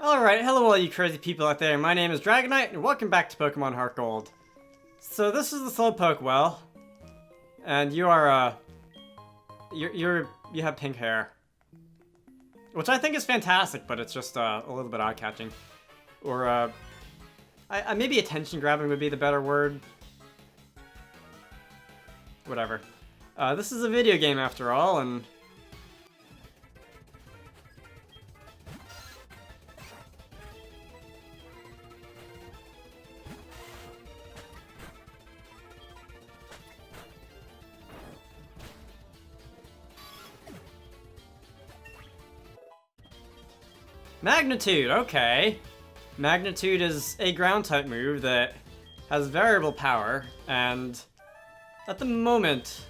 Alright, hello all you crazy people out there. My name is Dragonite, and welcome back to Pokemon HeartGold. So this is the Slowpoke Well, and you are, you have pink hair. Which I think is fantastic, but it's just, a little bit eye-catching. Or, maybe attention-grabbing would be the better word. Whatever. This is a video game after all, and... Magnitude, okay. Magnitude is a ground-type move that has variable power, and at the moment,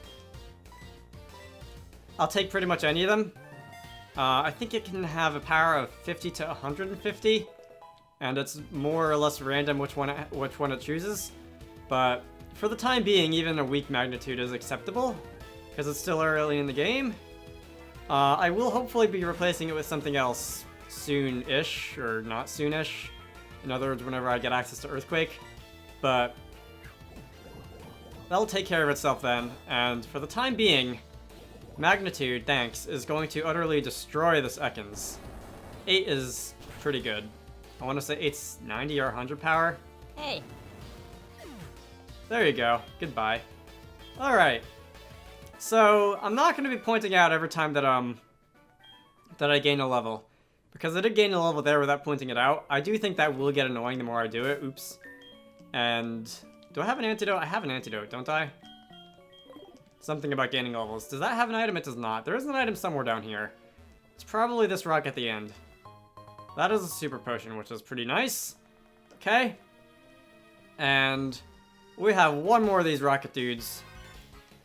I'll take pretty much any of them. I think it can have a power of 50 to 150, and it's more or less random which one it chooses. But for the time being, even a weak Magnitude is acceptable, because it's still early in the game. I will hopefully be replacing it with something else soon-ish, or not soon-ish. In other words, whenever I get access to Earthquake. But that'll take care of itself then, and for the time being, Magnitude, thanks, is going to utterly destroy this Ekans. 8 is pretty good. I want to say 8's 90 or 100 power. Hey. There you go. Goodbye. Alright. So, I'm not going to be pointing out every time that I gain a level. Because I did gain a level there without pointing it out. I do think that will get annoying the more I do it. Oops. And... do I have an antidote? I have an antidote, don't I? Something about gaining levels. Does that have an item? It does not. There is an item somewhere down here. It's probably this rock at the end. That is a super potion, which is pretty nice. Okay. And we have one more of these rocket dudes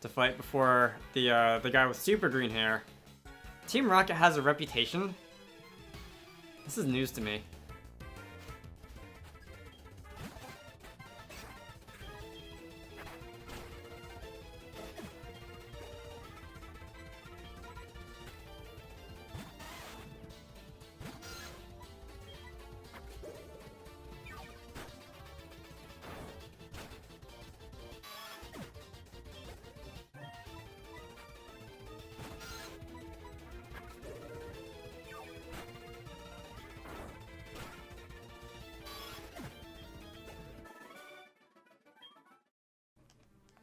to fight before the guy with super green hair. Team Rocket has a reputation. This is news to me.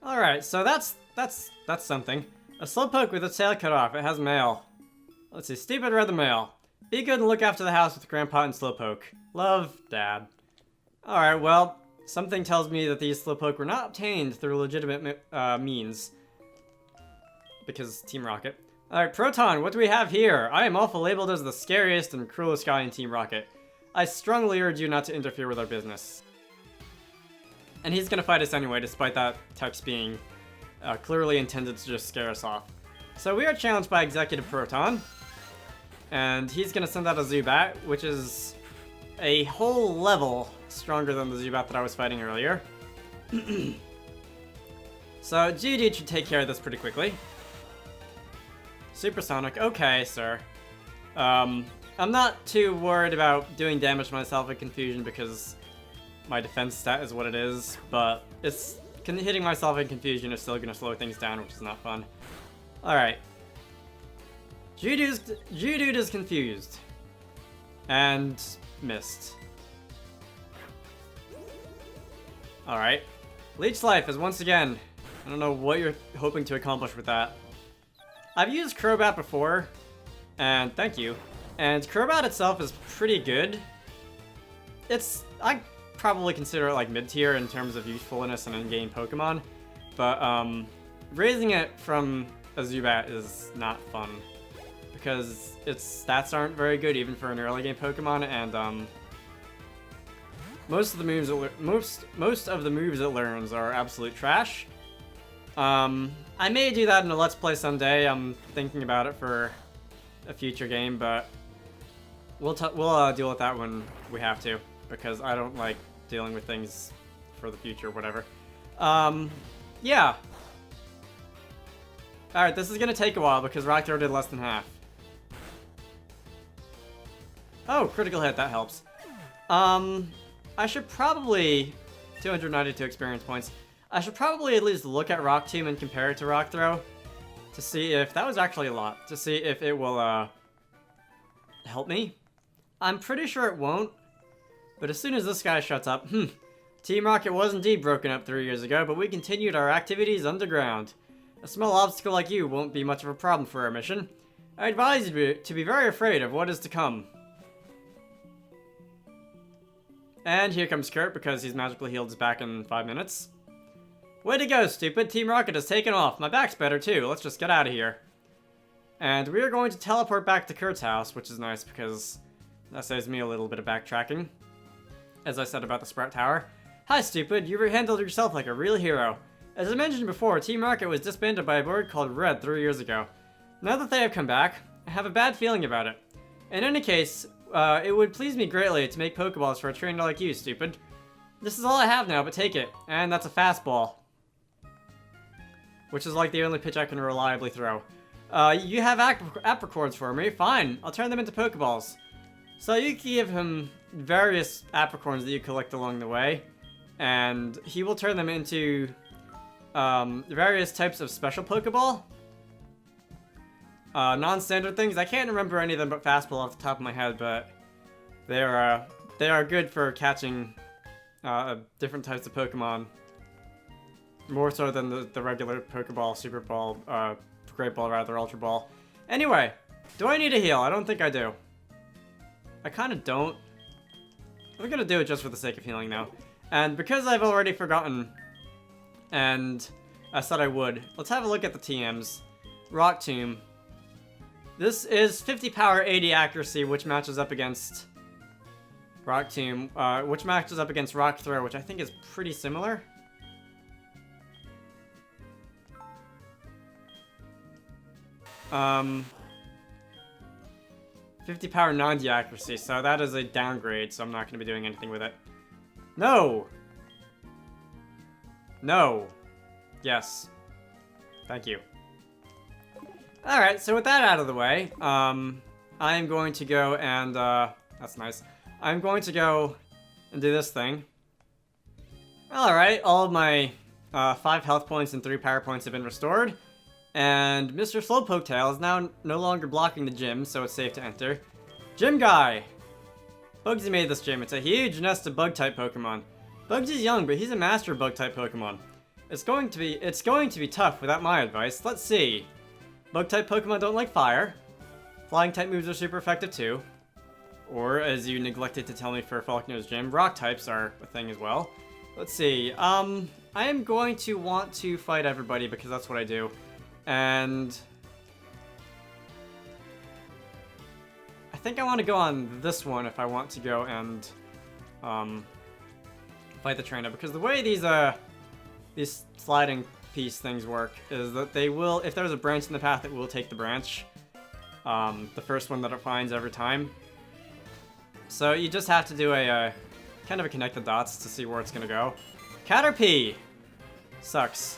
Alright, so that's something. A Slowpoke with its tail cut off. It has mail. Let's see. Stupid read the mail. Be good and look after the house with Grandpa and Slowpoke. Love, Dad. Alright, well, something tells me that these Slowpoke were not obtained through legitimate means. Because Team Rocket. Alright, Proton, what do we have here? I am also labeled as the scariest and cruelest guy in Team Rocket. I strongly urge you not to interfere with our business. And he's gonna fight us anyway, despite that text being clearly intended to just scare us off. So we are challenged by Executive Proton. And he's gonna send out a Zubat, which is a whole level stronger than the Zubat that I was fighting earlier. So Geodude should take care of this pretty quickly. Supersonic, okay, sir. I'm not too worried about doing damage to myself in Confusion because my defense stat is what it is, but hitting myself in Confusion is still going to slow things down, which is not fun. Alright. Geodude is confused. And missed. Alright. Leech Life is once again... I don't know what you're hoping to accomplish with that. I've used Crobat before, and thank you. And Crobat itself is pretty good. I probably consider it like mid-tier in terms of usefulness and in-game Pokemon, but raising it from a Zubat is not fun because its stats aren't very good even for an early game Pokemon, and most of the moves it learns are absolute trash. I may do that in a Let's Play someday. I'm thinking about it for a future game, but we'll deal with that when we have to, because I don't like dealing with things for the future, whatever. Yeah. Alright, this is gonna take a while because Rockthrow did less than half. Oh, critical hit, that helps. I should probably... 292 experience points. I should probably at least look at Rock Tomb and compare it to Rock Throw. To see if... That was actually a lot. To see if it will, help me. I'm pretty sure it won't. But as soon as this guy shuts up... Team Rocket was indeed broken up 3 years ago, but we continued our activities underground. A small obstacle like you won't be much of a problem for our mission. I advise you to be very afraid of what is to come. And here comes Kurt, because he's magically healed his back in 5 minutes. Way to go, stupid. Team Rocket has taken off. My back's better, too. Let's just get out of here. And we are going to teleport back to Kurt's house, which is nice, because that saves me a little bit of backtracking. As I said about the Sprout Tower. Hi, stupid. You handled yourself like a real hero. As I mentioned before, Team Rocket was disbanded by a bird called Red 3 years ago. Now that they have come back, I have a bad feeling about it. In any case, it would please me greatly to make Pokeballs for a trainer like you, stupid. This is all I have now, but take it. And that's a fastball. Which is like the only pitch I can reliably throw. You have apricorns for me? Fine, I'll turn them into Pokeballs. So you can give him various apricorns that you collect along the way. And he will turn them into various types of special Pokeball. Non-standard things. I can't remember any of them but fastball off the top of my head, but they are good for catching different types of Pokemon. More so than the regular Pokeball, Super Ball, Great Ball rather, Ultra Ball. Anyway, do I need a heal? I don't think I do. I kind of don't. I'm gonna do it just for the sake of healing now. And because I've already forgotten, and I said I would, let's have a look at the TMs. Rock Tomb. This is 50 power, 80 accuracy, which matches up against Rock Tomb, which matches up against Rock Throw, which I think is pretty similar. Um, 50 power, 90 accuracy, so that is a downgrade, so I'm not going to be doing anything with it. No! No. Yes. Thank you. Alright, so with that out of the way, I am going to go and, that's nice. I'm going to go and do this thing. Alright, all of my 5 health points and 3 power points have been restored. And Mr. Slowpoke Tail is now no longer blocking the gym, so it's safe to enter. Gym Guy! Bugsy made this gym. It's a huge nest of Bug-type Pokemon. Bugsy's young, but he's a master of Bug-type Pokemon. It's going to be tough without my advice. Let's see. Bug-type Pokemon don't like fire. Flying-type moves are super effective too. Or, as you neglected to tell me for Falconer's Gym, Rock-types are a thing as well. Let's see. I am going to want to fight everybody because that's what I do. And I think I want to go on this one if I want to go and fight the trainer, because the way these sliding piece things work is that they will, if there's a branch in the path, it will take the branch, the first one that it finds every time. So you just have to do a kind of a connect the dots to see where it's gonna go. Caterpie sucks.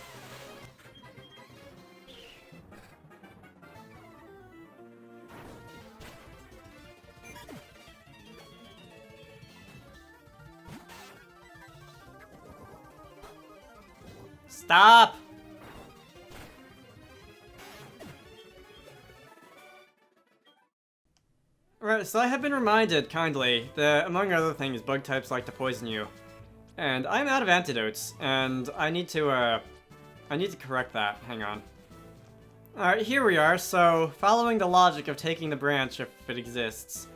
Stop! Right, so I have been reminded, kindly, that among other things, bug types like to poison you. And I'm out of antidotes, and I need to correct that. Hang on. Alright, here we are. So, following the logic of taking the branch if it exists,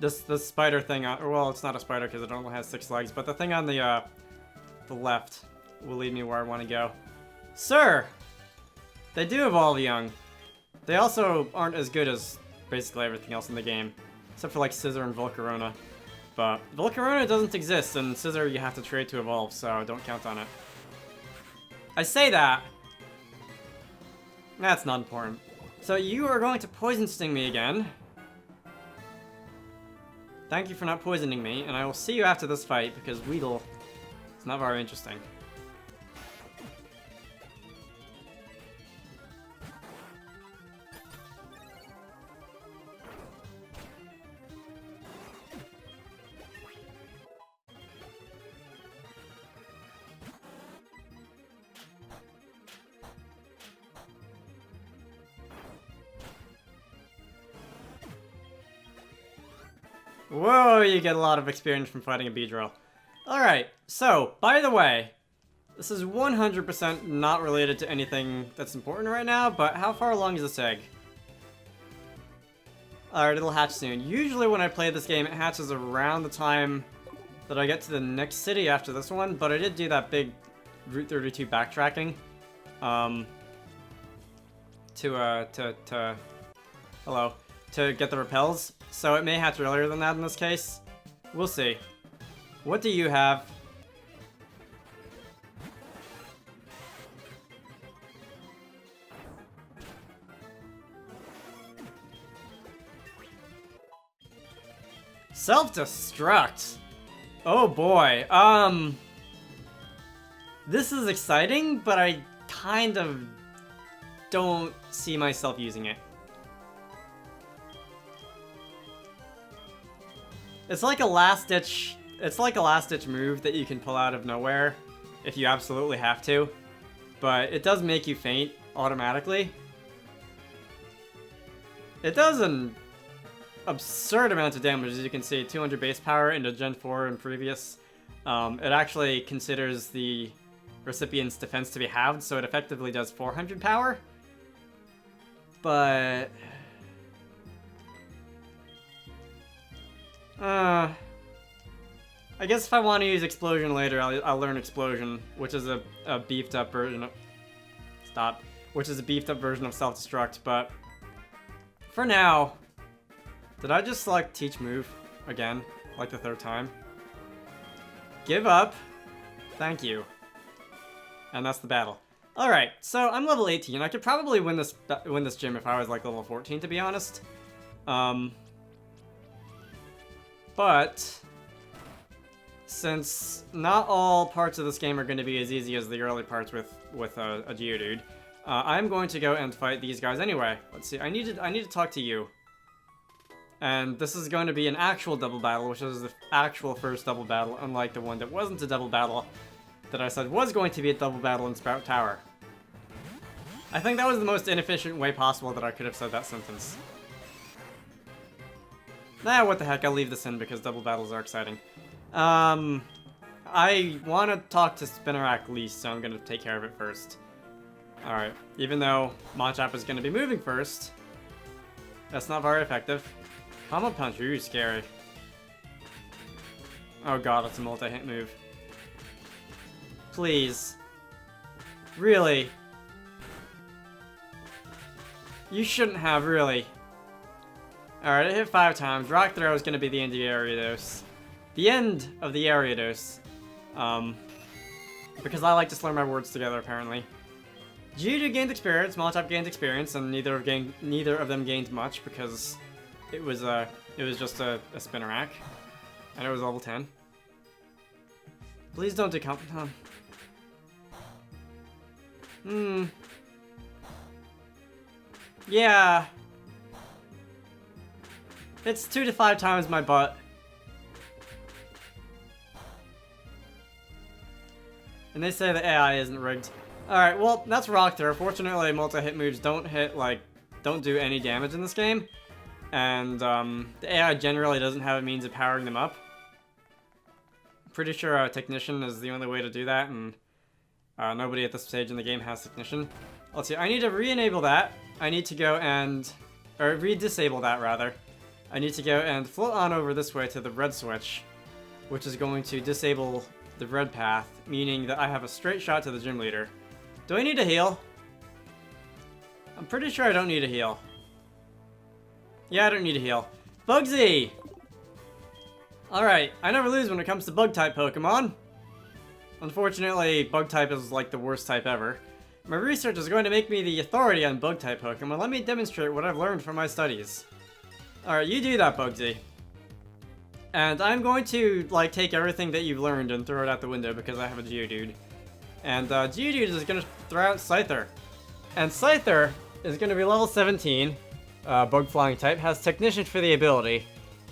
this spider thing on, or well, it's not a spider because it only has 6 legs, but the thing on the left will lead me where I want to go. Sir! They do evolve young. They also aren't as good as basically everything else in the game, except for like Scizor and Volcarona. But Volcarona doesn't exist, and Scizor you have to trade to evolve, so don't count on it. I say that. That's not important. So you are going to poison sting me again. Thank you for not poisoning me, and I will see you after this fight, because Weedle is not very interesting. Whoa, you get a lot of experience from fighting a Beedrill. Alright, so, by the way, this is 100% not related to anything that's important right now, but how far along is this egg? Alright, it'll hatch soon. Usually when I play this game, it hatches around the time that I get to the next city after this one, but I did do that big Route 32 backtracking. To get the repels. So it may hatch earlier than that in this case. We'll see. What do you have? Self-Destruct. Oh boy. This is exciting, but I kind of don't see myself using it. It's like a last-ditch move that you can pull out of nowhere if you absolutely have to, but it does make you faint automatically. It does an absurd amount of damage, as you can see, 200 base power into Gen 4 and previous. It actually considers the recipient's defense to be halved, so it effectively does 400 power. But I guess if I want to use Explosion later, I'll learn Explosion, which is a beefed up version of... Which is a beefed up version of Self-Destruct, but for now... Did I just select Teach Move again, like the third time? Give up. Thank you. And that's the battle. Alright, so I'm level 18. I could probably win this gym if I was like level 14, to be honest. But since not all parts of this game are going to be as easy as the early parts with a Geodude, I'm going to go and fight these guys anyway. Let's see. I need to talk to you. And this is going to be an actual double battle, which is the actual first double battle, unlike the one that wasn't a double battle that I said was going to be a double battle in Sprout Tower. I think that was the most inefficient way possible that I could have said that sentence. Nah, what the heck, I'll leave this in because double battles are exciting. I want to talk to Spinarak least, so I'm going to take care of it first. Alright, even though Machop is going to be moving first, that's not very effective. Combo Punch, ooh, scary. Oh god, it's a multi-hit move. Please. Really? You shouldn't have, really. Alright, it hit 5 times. Rock Throw is going to be the end of the Ariados. The end of the Ariados. Because I like to slur my words together, apparently. Geodude gained experience, Machop gained experience, and neither of them gained much because it was just a Spinarak, and it was level 10. Please don't do comp. Yeah. It's 2 to 5 times my butt. And they say the AI isn't rigged. Alright, well, that's Rock Throw. Fortunately, multi-hit moves don't do any damage in this game. And, the AI generally doesn't have a means of powering them up. Pretty sure a Technician is the only way to do that, and nobody at this stage in the game has Technician. Let's see, I need to re-enable that. I need to go and... or re-disable that, rather. I need to go and float on over this way to the red switch, which is going to disable the red path, meaning that I have a straight shot to the gym leader. Do I need a heal? I'm pretty sure I don't need a heal. Yeah, I don't need a heal. Bugsy! Alright, I never lose when it comes to Bug-type Pokemon. Unfortunately, Bug-type is like the worst type ever. My research is going to make me the authority on Bug-type Pokemon. Let me demonstrate what I've learned from my studies. Alright, you do that, Bugsy. And I'm going to, like, take everything that you've learned and throw it out the window because I have a Geodude. And, Geodude is going to throw out Scyther. And Scyther is going to be level 17, Bug Flying type, has Technician for the ability,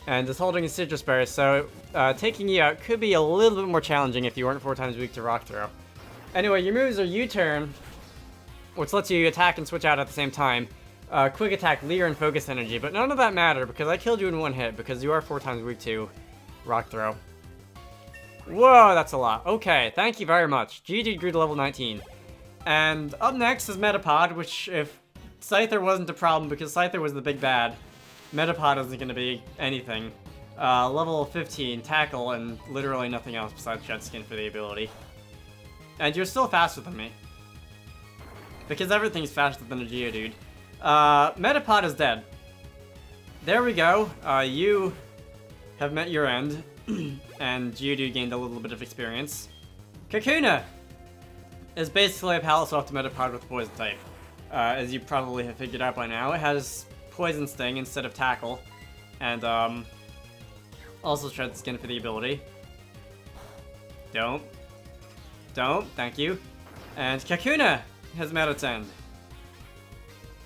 and is holding a Citrus Berry, so taking you out could be a little bit more challenging if you weren't 4 times weak to Rock Throw. Anyway, your moves are U-Turn, which lets you attack and switch out at the same time. Quick Attack, Leer, and Focus Energy, but none of that matter because I killed you in one hit because you are 4 times weak to Rock Throw. Whoa, that's a lot. Okay, thank you very much. GG grew to level 19. And up next is Metapod, which if Scyther wasn't a problem because Scyther was the big bad, Metapod isn't going to be anything. Level 15, Tackle, and literally nothing else besides Shed Skin for the ability. And you're still faster than me. Because everything's faster than a Geodude. Metapod is dead. There we go. You have met your end. And Geodude gained a little bit of experience. Kakuna is basically a Palosoft Metapod with Poison type. As you probably have figured out by now, it has Poison Sting instead of Tackle. And, also Shred Skin for the ability. Don't, thank you. And Kakuna has met its end.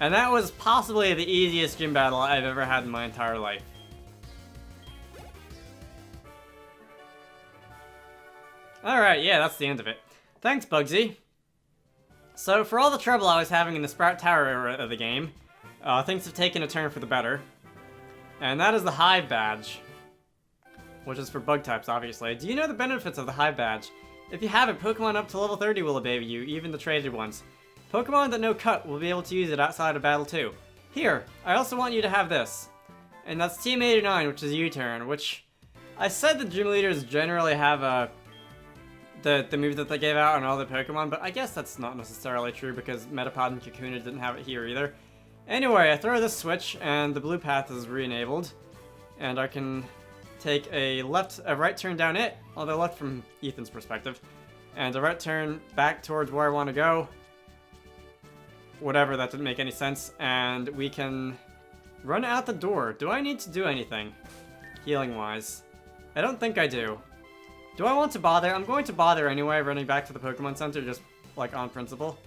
And that was possibly the easiest gym battle I've ever had in my entire life. Alright, yeah, that's the end of it. Thanks, Bugsy. So, for all the trouble I was having in the Sprout Tower era of the game, things have taken a turn for the better. And that is the Hive Badge. Which is for bug types, obviously. Do you know the benefits of the Hive Badge? If you haven't, Pokemon up to level 30 will obey you, even the traded ones. Pokemon that know Cut will be able to use it outside of battle too. Here, I also want you to have this. And that's Team 89, which is U-Turn, which I said the gym leaders generally have the move that they gave out on all the Pokemon, but I guess that's not necessarily true because Metapod and Kakuna didn't have it here either. Anyway, I throw this switch and the blue path is re-enabled. And I can take a right turn down it, although left from Ethan's perspective, and a right turn back towards where I want to go. Whatever, that didn't make any sense. And we can run out the door. Do I need to do anything healing-wise? I don't think I do. Do I want to bother? I'm going to bother anyway, running back to the Pokemon Center, just like on principle.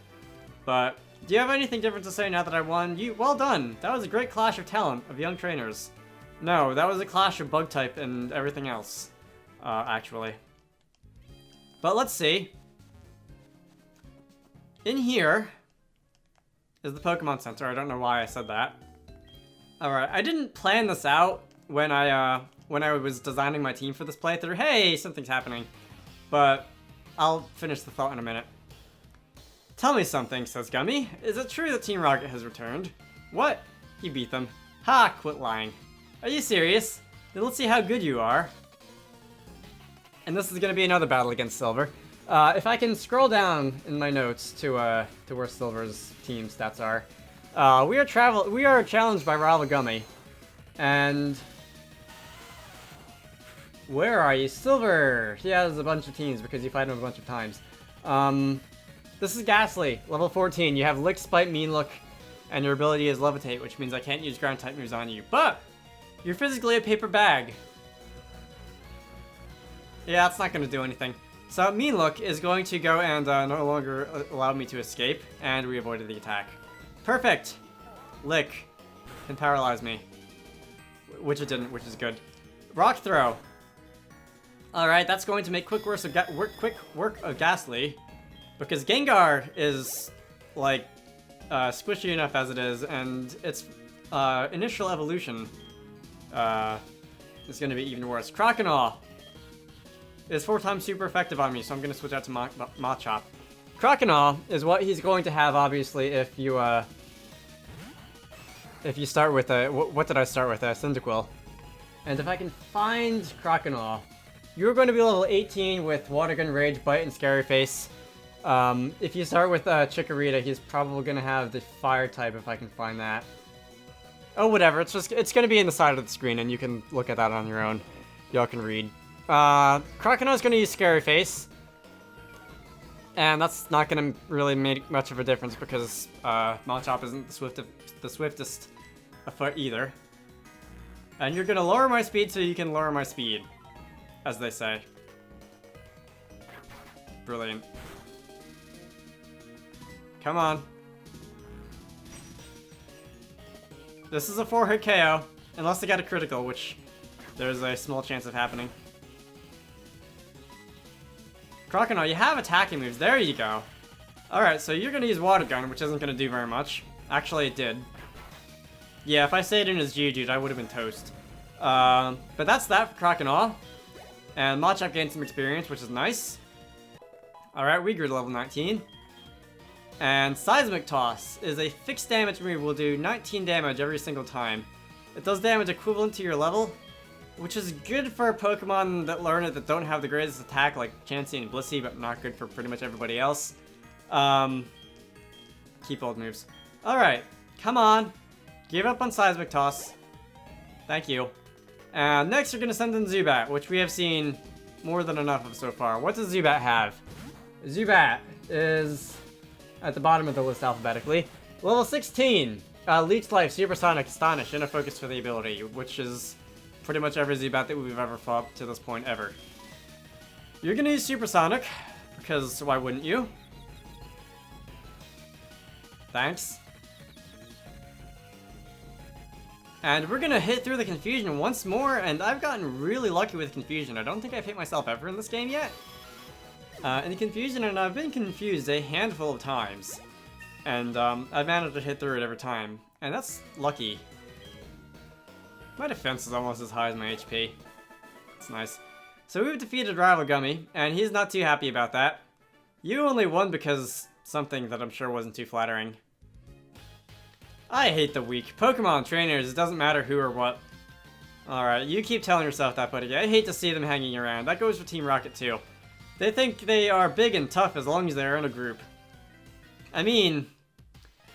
But do you have anything different to say now that I won? Well done! That was a great clash of talent of young trainers. No, that was a clash of bug type and everything else, actually. But let's see. In here is the Pokemon Center. I don't know why I said that. Alright, I didn't plan this out when I was designing my team for this playthrough. Hey, something's happening. But I'll finish the thought in a minute. Tell me something, says Gummy. Is it true that Team Rocket has returned? What? You beat them. Ha, quit lying. Are you serious? Then let's see how good you are. And this is going to be another battle against Silver. If I can scroll down in my notes to where Silver's team stats are. We are challenged by Rival Gummy. And where are you? Silver! He has a bunch of teams because you fight him a bunch of times. This is Ghastly, level 14. You have Lick, Spite, Mean Look, and your ability is Levitate, which means I can't use ground type moves on you. But you're physically a paper bag. Yeah, that's not going to do anything. So Mean Look is going to go and no longer allow me to escape, and we avoided the attack. Perfect! Lick can paralyze me. Which it didn't, which is good. Rock Throw. Alright, that's going to make quick work of Ghastly. Because Gengar is, like, squishy enough as it is, and its initial evolution is going to be even worse. Croconaw is 4 times super effective on me, so I'm going to switch out to Machop. Croconaw is what he's going to have, obviously, if you start with a... What did I start with? A Cyndaquil. And if I can find Croconaw, you're going to be level 18 with Water Gun, Rage, Bite, and Scary Face. If you start with Chikorita, he's probably going to have the Fire type if I can find that. Oh, whatever. It's going to be in the side of the screen, and you can look at that on your own. Y'all can read. Croconaw's going to use Scary Face. And that's not going to really make much of a difference because Machop isn't the swiftest afoot either. And you're going to lower my speed so you can lower my speed, as they say. Brilliant. Come on. This is a 4-hit KO, unless they got a critical, which there's a small chance of happening. Croconaw, you have attacking moves. There you go. Alright, so you're going to use Water Gun, which isn't going to do very much. Actually, it did. Yeah, if I stayed in as Geodude, I would have been toast. But that's that for Croconaw. And Machop gained some experience, which is nice. Alright, we grew to level 19. And Seismic Toss is a fixed damage move, will do 19 damage every single time. It does damage equivalent to your level, which is good for Pokemon that learn it that don't have the greatest attack, like Chansey and Blissey, but not good for pretty much everybody else. Keep old moves. Alright, come on. Give up on Seismic Toss. Thank you. And next we're going to send in Zubat, which we have seen more than enough of so far. What does Zubat have? Zubat is at the bottom of the list alphabetically. Level 16. Leech Life, Supersonic, Astonish, and a Focus for the ability, which is pretty much every Zubat that we've ever fought to this point ever. You're going to use Supersonic, because why wouldn't you? Thanks. And we're gonna hit through the Confusion once more, and I've gotten really lucky with Confusion. I don't think I've hit myself ever in this game yet. In the Confusion, and I've been confused a handful of times. And I've managed to hit through it every time. And that's lucky. My defense is almost as high as my HP. It's nice. So we've defeated Rival Gummy, and he's not too happy about that. You only won because something that I'm sure wasn't too flattering. I hate the weak. Pokemon trainers, it doesn't matter who or what. Alright, you keep telling yourself that, buddy. I hate to see them hanging around. That goes for Team Rocket too. They think they are big and tough as long as they're in a group. I mean,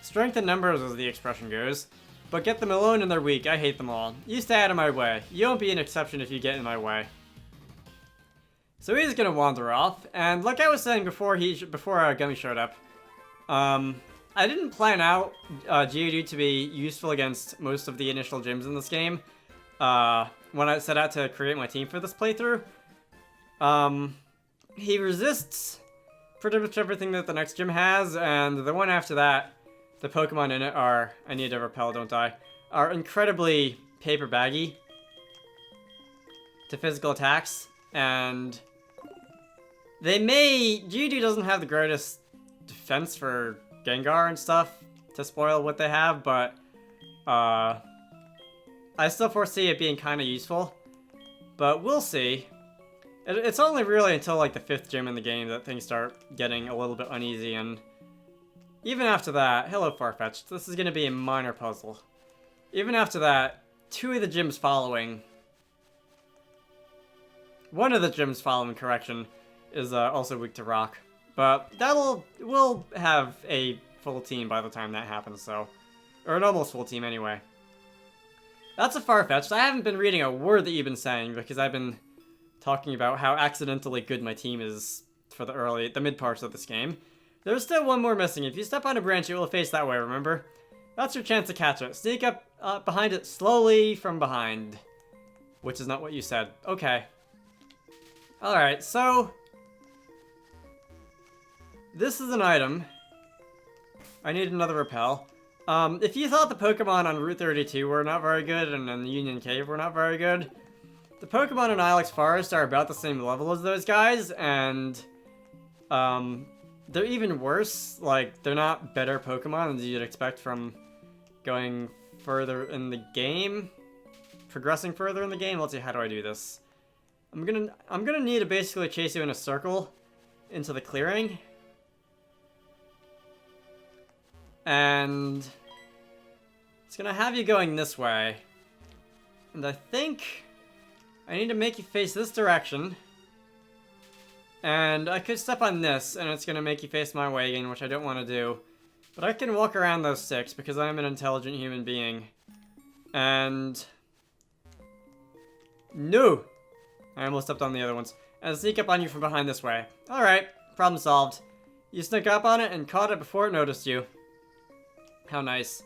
strength in numbers as the expression goes. But get them alone and they're weak. I hate them all. You stay out of my way. You won't be an exception if you get in my way. So he's gonna wander off, and like I was saying before Gummy showed up, I didn't plan out Geodude to be useful against most of the initial gyms in this game when I set out to create my team for this playthrough. He resists pretty much everything that the next gym has, and the one after that, the Pokemon in it are, I need to repel, don't I, are incredibly paper baggy to physical attacks, and Geodude doesn't have the greatest defense for Gengar and stuff to spoil what they have, but I still foresee it being kind of useful, but we'll see. It's only really until like the 5th gym in the game that things start getting a little bit uneasy, and even after that, hello Farfetch'd, this is going to be a minor puzzle. Even after that, 2 of the gyms following, one of the gyms following, correction, is also weak to rock. But we'll have a full team by the time that happens, so. Or an almost full team anyway. That's a Farfetch'd. I haven't been reading a word that you've been saying because I've been talking about how accidentally good my team is for the mid parts of this game. There's still one more missing. If you step on a branch, it will face that way, remember? That's your chance to catch it. Sneak up behind it slowly from behind. Which is not what you said. Okay. Alright, so this is an item. I need another repel. If you thought the Pokemon on Route 32 were not very good and in the Union Cave were not very good, the Pokemon in Ilex Forest are about the same level as those guys, and they're even worse. Like, they're not better Pokemon as you'd expect from going further in the game. Progressing further in the game. Let's see, how do I do this? I'm gonna need to basically chase you in a circle into the clearing. And it's gonna have you going this way. And I think I need to make you face this direction. And I could step on this, and it's gonna make you face my way again, which I don't want to do. But I can walk around those sticks because I'm an intelligent human being. And no! I almost stepped on the other ones. And sneak up on you from behind this way. Alright, problem solved. You snuck up on it and caught it before it noticed you. How nice.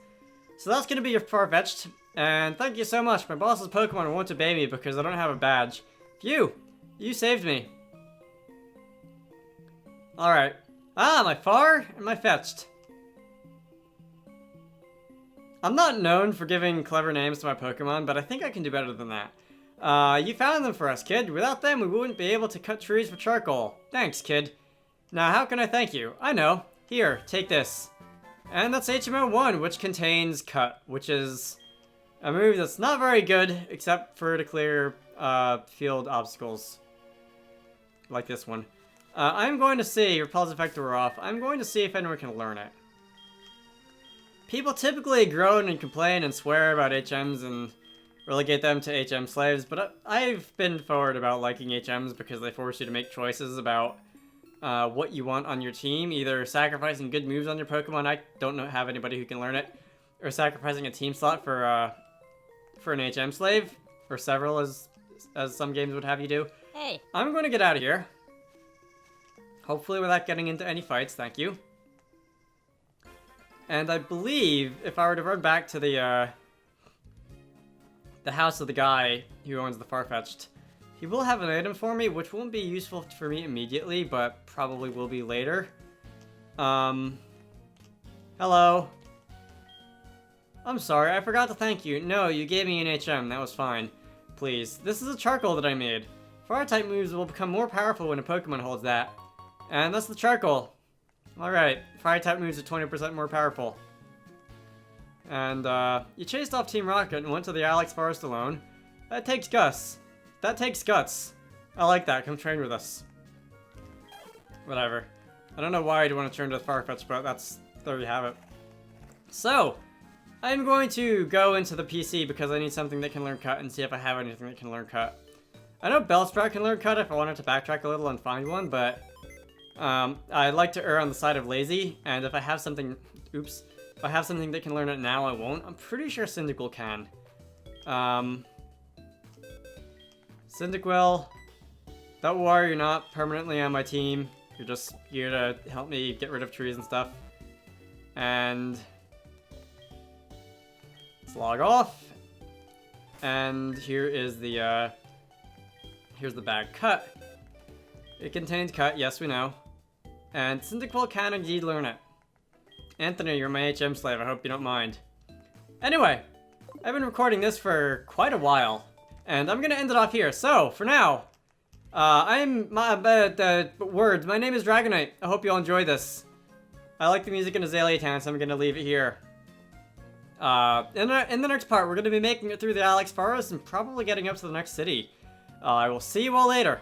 So that's gonna be your Farfetch'd. And thank you so much. My boss's Pokemon won't obey me because I don't have a badge. Phew! You saved me. Alright. Ah, my Far and my Fetched. I'm not known for giving clever names to my Pokemon, but I think I can do better than that. You found them for us, kid. Without them, we wouldn't be able to cut trees with charcoal. Thanks, kid. Now, how can I thank you? I know. Here, take this. And that's HMO 1, which contains cut, which is A move that's not very good, except for to clear field obstacles. Like this one. I'm going to see, Repulse Effector we're off, I'm going to see if anyone can learn it. People typically groan and complain and swear about HMs and relegate them to HM slaves, but I've been forward about liking HMs because they force you to make choices about what you want on your team, either sacrificing good moves on your Pokemon, I don't have anybody who can learn it, or sacrificing a team slot for an HM slave, or several as some games would have you do. Hey. I'm going to get out of here. Hopefully without getting into any fights, thank you. And I believe if I were to run back to the house of the guy who owns the Farfetch'd, he will have an item for me, which won't be useful for me immediately, but probably will be later. Hello. I'm sorry, I forgot to thank you. No, you gave me an HM, that was fine. Please, this is a charcoal that I made. Fire-type moves will become more powerful when a Pokemon holds that. And that's the charcoal. Alright, Fire-type moves are 20% more powerful. And, you chased off Team Rocket and went to the Alex Forest alone. That takes guts. That takes guts. I like that, come train with us. Whatever. I don't know why I'd want to turn to the Farfetch'd, but there you have it. So, I'm going to go into the PC because I need something that can learn Cut and see if I have anything that can learn Cut. I know Bellsprout can learn Cut if I wanted to backtrack a little and find one, but I like to err on the side of lazy, and if I have something, if I have something that can learn it now, I won't. I'm pretty sure Cyndaquil can. Cyndaquil, don't worry, you're not permanently on my team. You're just here to help me get rid of trees and stuff. And let's log off. And here is the here's the bag. Cut. It contains Cut, yes we know. And Cyndaquil can indeed learn it. Anthony, you're my HM slave, I hope you don't mind. Anyway, I've been recording this for quite a while, and I'm gonna end it off here. So, for now, my name is Dragonite. I hope you all enjoy this. I like the music in Azalea Town, so I'm gonna leave it here. In the next part, we're gonna be making it through the Alex Forest and probably getting up to the next city. I will see you all later.